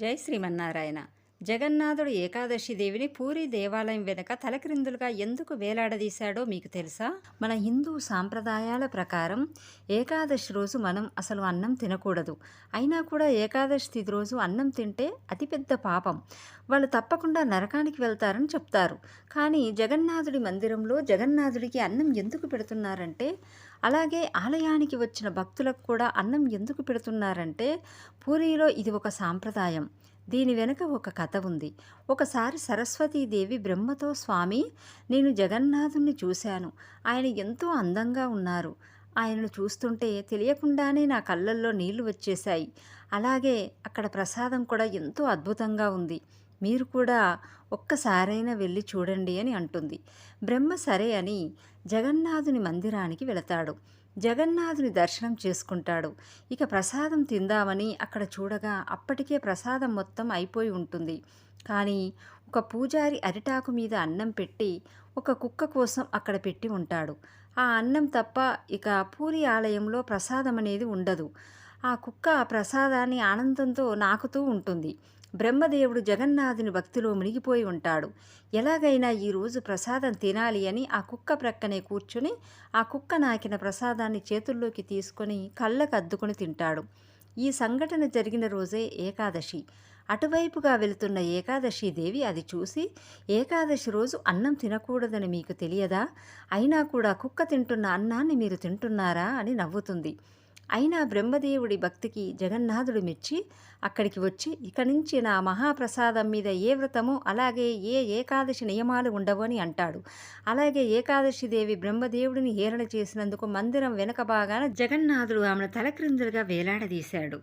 జై శ్రీమన్నారాయణ. జగన్నాథుడు ఏకాదశి దేవిని పూరీ దేవాలయం వెనుక తలక్రిందులుగా ఎందుకు వేలాడదీశాడో మీకు తెలుసా? మన హిందూ సాంప్రదాయాల ప్రకారం ఏకాదశి రోజు మనం అసలు అన్నం తినకూడదు. అయినా కూడా ఏకాదశి తిథి రోజు అన్నం తింటే అతిపెద్ద పాపం. వాళ్ళు తప్పకుండా నరకానికి వెళ్తారని చెప్తారు. కానీ జగన్నాథుడి మందిరంలో జగన్నాథుడికి అన్నం ఎందుకు పెడుతున్నారంటే, అలాగే ఆలయానికి వచ్చిన భక్తులకు కూడా అన్నం ఎందుకు పెడుతున్నారంటే, పూరీలో ఇది ఒక సాంప్రదాయం. దీని వెనుక ఒక కథ ఉంది. ఒకసారి సరస్వతీదేవి బ్రహ్మతో, స్వామి, నేను జగన్నాథుణ్ణి చూశాను. ఆయన ఎంతో అందంగా ఉన్నారు. ఆయనను చూస్తుంటే తెలియకుండానే నా కళ్ళల్లో నీళ్లు వచ్చేశాయి. అలాగే అక్కడ ప్రసాదం కూడా ఎంతో అద్భుతంగా ఉంది. మీరు కూడా ఒక్కసారైనా వెళ్ళి చూడండి అని అంటుంది. బ్రహ్మ సరే అని జగన్నాథుని మందిరానికి వెళతాడు. జగన్నాథుని దర్శనం చేసుకుంటాడు. ఇక ప్రసాదం తిందామని అక్కడ చూడగా అప్పటికే ప్రసాదం మొత్తం అయిపోయి ఉంటుంది. కానీ ఒక పూజారి అరిటాకు మీద అన్నం పెట్టి ఒక కుక్క కోసం అక్కడ పెట్టి ఉంటాడు. ఆ అన్నం తప్ప ఇక పూరి ఆలయంలో ప్రసాదం అనేది ఉండదు. ఆ కుక్క ఆ ప్రసాదాన్ని ఆనందంతో నాకుతూ ఉంటుంది. బ్రహ్మదేవుడు జగన్నాథుని భక్తిలో మునిగిపోయి ఉంటాడు. ఎలాగైనా ఈరోజు ప్రసాదం తినాలి అని ఆ కుక్క ప్రక్కనే కూర్చుని ఆ కుక్క నాకిన ప్రసాదాన్ని చేతుల్లోకి తీసుకొని కళ్ళకు అద్దుకొని తింటాడు. ఈ సంఘటన జరిగిన రోజే ఏకాదశి. అటువైపుగా వెళుతున్న ఏకాదశి దేవి అది చూసి, ఏకాదశి రోజు అన్నం తినకూడదని మీకు తెలియదా? అయినా కూడా కుక్క తింటున్న అన్నాన్ని మీరు తింటున్నారా అని నవ్వుతుంది. అయినా బ్రహ్మదేవుడి భక్తికి జగన్నాథుడు మెచ్చి అక్కడికి వచ్చి, ఇక నుంచి నా మహాప్రసాదం మీద ఏ వ్రతము, అలాగే ఏ ఏకాదశి నియమాలు ఉండవు అని అంటాడు. అలాగే ఏకాదశి దేవి బ్రహ్మదేవుడిని హేళన చేసినందుకు మందిరం వెనక భాగాన జగన్నాథుడు ఆమెను తలక్రిందులుగా వేలాడదీశాడు.